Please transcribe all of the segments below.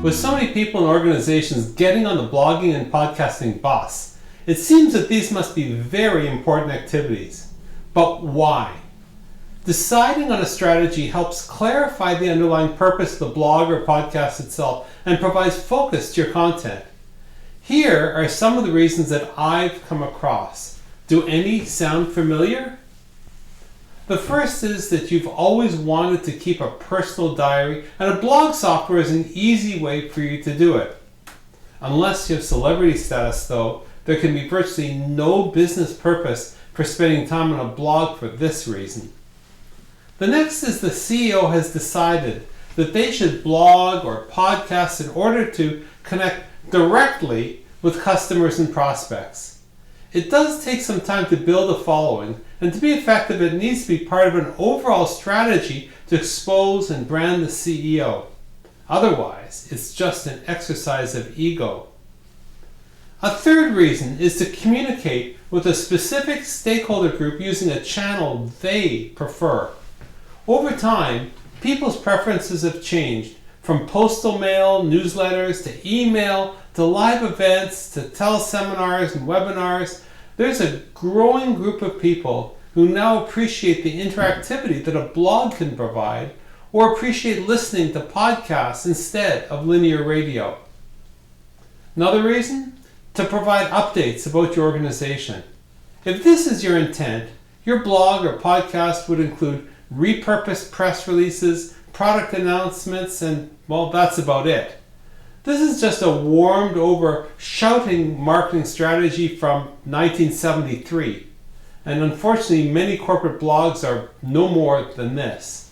With so many people and organizations getting on the blogging and podcasting bus, it seems that these must be very important activities. But why? Deciding on a strategy helps clarify the underlying purpose of the blog or podcast itself and provides focus to your content. Here are some of the reasons that I've come across. Do any sound familiar? The first is that you've always wanted to keep a personal diary, and a blog software is an easy way for you to do it. Unless you have celebrity status, though, there can be virtually no business purpose for spending time on a blog for this reason. The next is the CEO has decided that they should blog or podcast in order to connect directly with customers and prospects. It does take some time to build a following, and to be effective it needs to be part of an overall strategy to expose and brand the CEO. Otherwise, it's just an exercise of ego. A third reason is to communicate with a specific stakeholder group using a channel they prefer. Over time, people's preferences have changed, from postal mail, newsletters, to email, to live events, to teleseminars and webinars. There's a growing group of people who now appreciate the interactivity that a blog can provide, or appreciate listening to podcasts instead of linear radio. Another reason? To provide updates about your organization. If this is your intent, your blog or podcast would include repurposed press releases, product announcements, and, well, that's about it. This is just a warmed over shouting marketing strategy from 1973. And unfortunately, many corporate blogs are no more than this.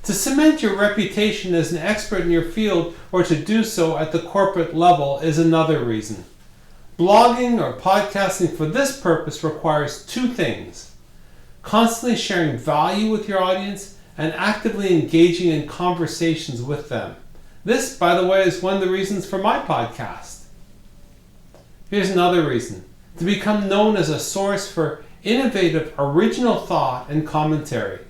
To cement your reputation as an expert in your field, or to do so at the corporate level, is another reason. Blogging or podcasting for this purpose requires two things: constantly sharing value with your audience and actively engaging in conversations with them. This, by the way, is one of the reasons for my podcast. Here's another reason: to become known as a source for innovative, original thought and commentary.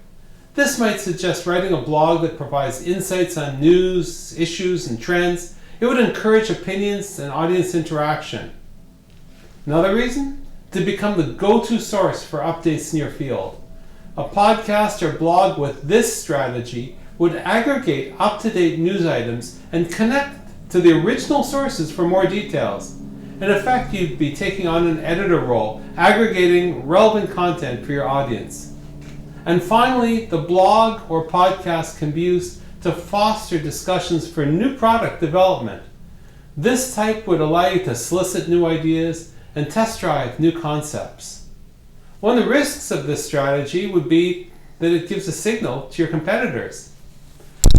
This might suggest writing a blog that provides insights on news, issues, and trends. It would encourage opinions and audience interaction. Another reason? To become the go-to source for updates in your field. A podcast or blog with this strategy would aggregate up-to-date news items and connect to the original sources for more details. In effect, you'd be taking on an editor role, aggregating relevant content for your audience. And finally, the blog or podcast can be used to foster discussions for new product development. This type would allow you to solicit new ideas and test drive new concepts. One of the risks of this strategy would be that it gives a signal to your competitors.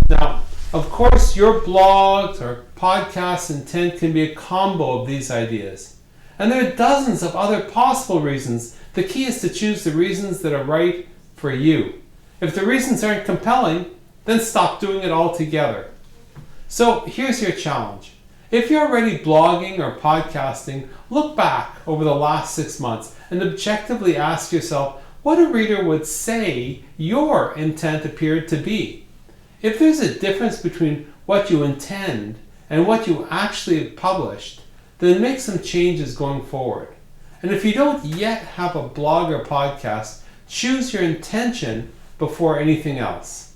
Now, of course, your blogs or podcast intent can be a combo of these ideas. And there are dozens of other possible reasons. The key is to choose the reasons that are right for you. If the reasons aren't compelling, then stop doing it altogether. So here's your challenge. If you're already blogging or podcasting, look back over the last 6 months and objectively ask yourself what a reader would say your intent appeared to be. If there's a difference between what you intend and what you actually have published, then make some changes going forward. And if you don't yet have a blog or podcast, choose your intention before anything else.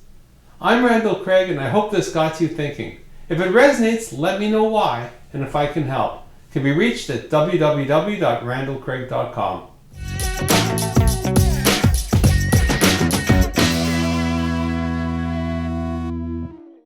I'm Randall Craig, and I hope this got you thinking. If it resonates, let me know why, and if I can help. It can be reached at www.randallcraig.com.